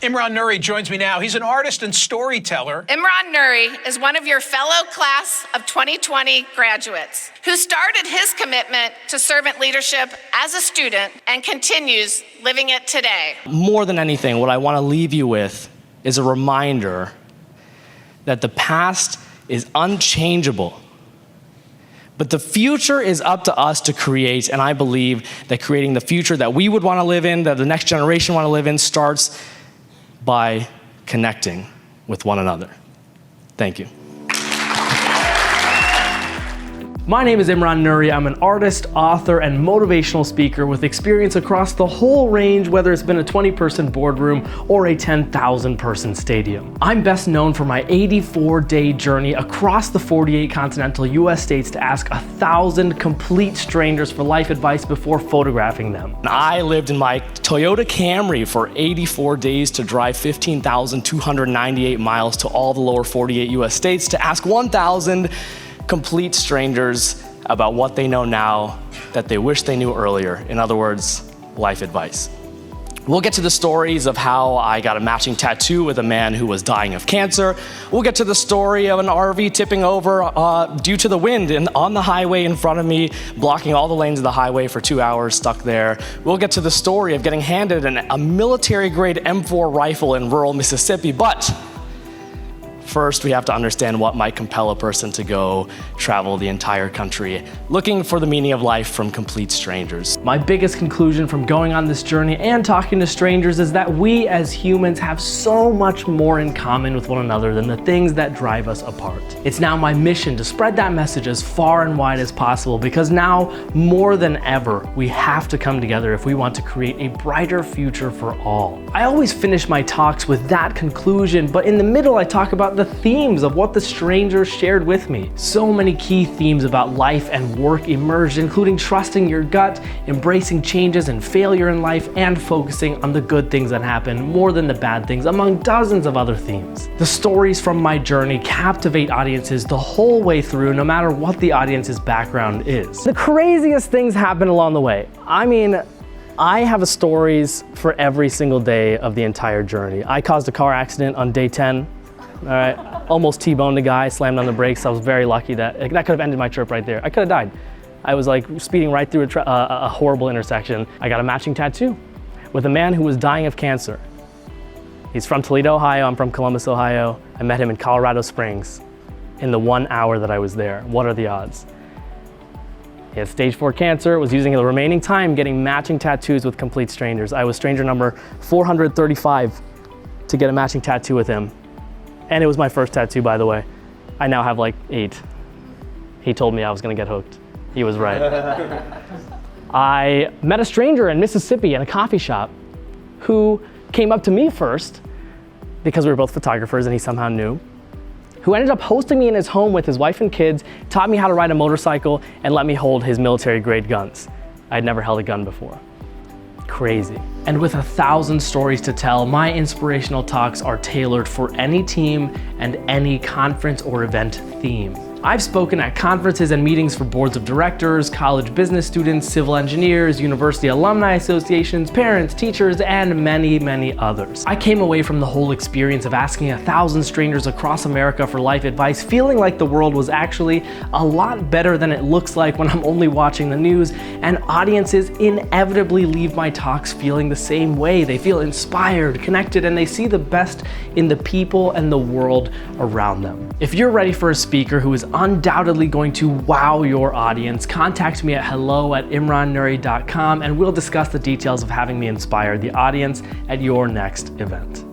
Imran Nuri joins me now. He's an artist and storyteller. Imran Nuri is one of your fellow class of 2020 graduates who started his commitment to servant leadership as a student and continues living it today. More than anything, what I want to leave you with is a reminder that the past is unchangeable, but the future is up to us to create, and I believe that creating the future that we would want to live in, that the next generation want to live in, starts by connecting with one another. Thank you. My name is Imran Nuri. I'm an artist, author, and motivational speaker with experience across the whole range, whether it's been a 20-person boardroom or a 10,000-person stadium. I'm best known for my 84-day journey across the 48 continental US states to ask 1,000 complete strangers for life advice before photographing them. I lived in my Toyota Camry for 84 days to drive 15,298 miles to all the lower 48 US states to ask 1,000 complete strangers about what they know now that they wish they knew earlier. In other words, life advice. We'll get to the stories of how I got a matching tattoo with a man who was dying of cancer. We'll get to the story of an RV tipping over due to the wind on the highway in front of me, blocking all the lanes of the highway for 2 hours, stuck there. We'll get to the story of getting handed a military-grade M4 rifle in rural Mississippi, but first, we have to understand what might compel a person to go travel the entire country, looking for the meaning of life from complete strangers. My biggest conclusion from going on this journey and talking to strangers is that we as humans have so much more in common with one another than the things that drive us apart. It's now my mission to spread that message as far and wide as possible, because now, more than ever, we have to come together if we want to create a brighter future for all. I always finish my talks with that conclusion, but in the middle I talk about the themes of what the strangers shared with me. So many key themes about life and work emerged, including trusting your gut, embracing changes and failure in life, and focusing on the good things that happen more than the bad things, among dozens of other themes. The stories from my journey captivate audiences the whole way through, no matter what the audience's background is. The craziest things happen along the way. I mean, I have stories for every single day of the entire journey. I caused a car accident on day 10. All right, almost T-boned a guy, slammed on the brakes. I was very lucky that could have ended my trip right there. I could have died. I was like speeding right through a horrible intersection. I got a matching tattoo with a man who was dying of cancer. He's from Toledo, Ohio. I'm from Columbus, Ohio. I met him in Colorado Springs in the 1 hour that I was there. What are the odds? He had stage 4 cancer, was using the remaining time getting matching tattoos with complete strangers. I was stranger number 435 to get a matching tattoo with him. And it was my first tattoo, by the way. I now have like 8. He told me I was gonna get hooked. He was right. I met a stranger in Mississippi in a coffee shop who came up to me first because we were both photographers and he somehow knew, who ended up hosting me in his home with his wife and kids, taught me how to ride a motorcycle, and let me hold his military-grade guns. I'd never held a gun before. Crazy. And with 1,000 stories to tell, my inspirational talks are tailored for any team and any conference or event theme. I've spoken at conferences and meetings for boards of directors, college business students, civil engineers, university alumni associations, parents, teachers, and many, many others. I came away from the whole experience of asking 1,000 strangers across America for life advice feeling like the world was actually a lot better than it looks like when I'm only watching the news, and audiences inevitably leave my talks feeling the same way. They feel inspired, connected, and they see the best in the people and the world around them. If you're ready for a speaker who is undoubtedly going to wow your audience, contact me at hello@imrannuri.com and we'll discuss the details of having me inspire the audience at your next event.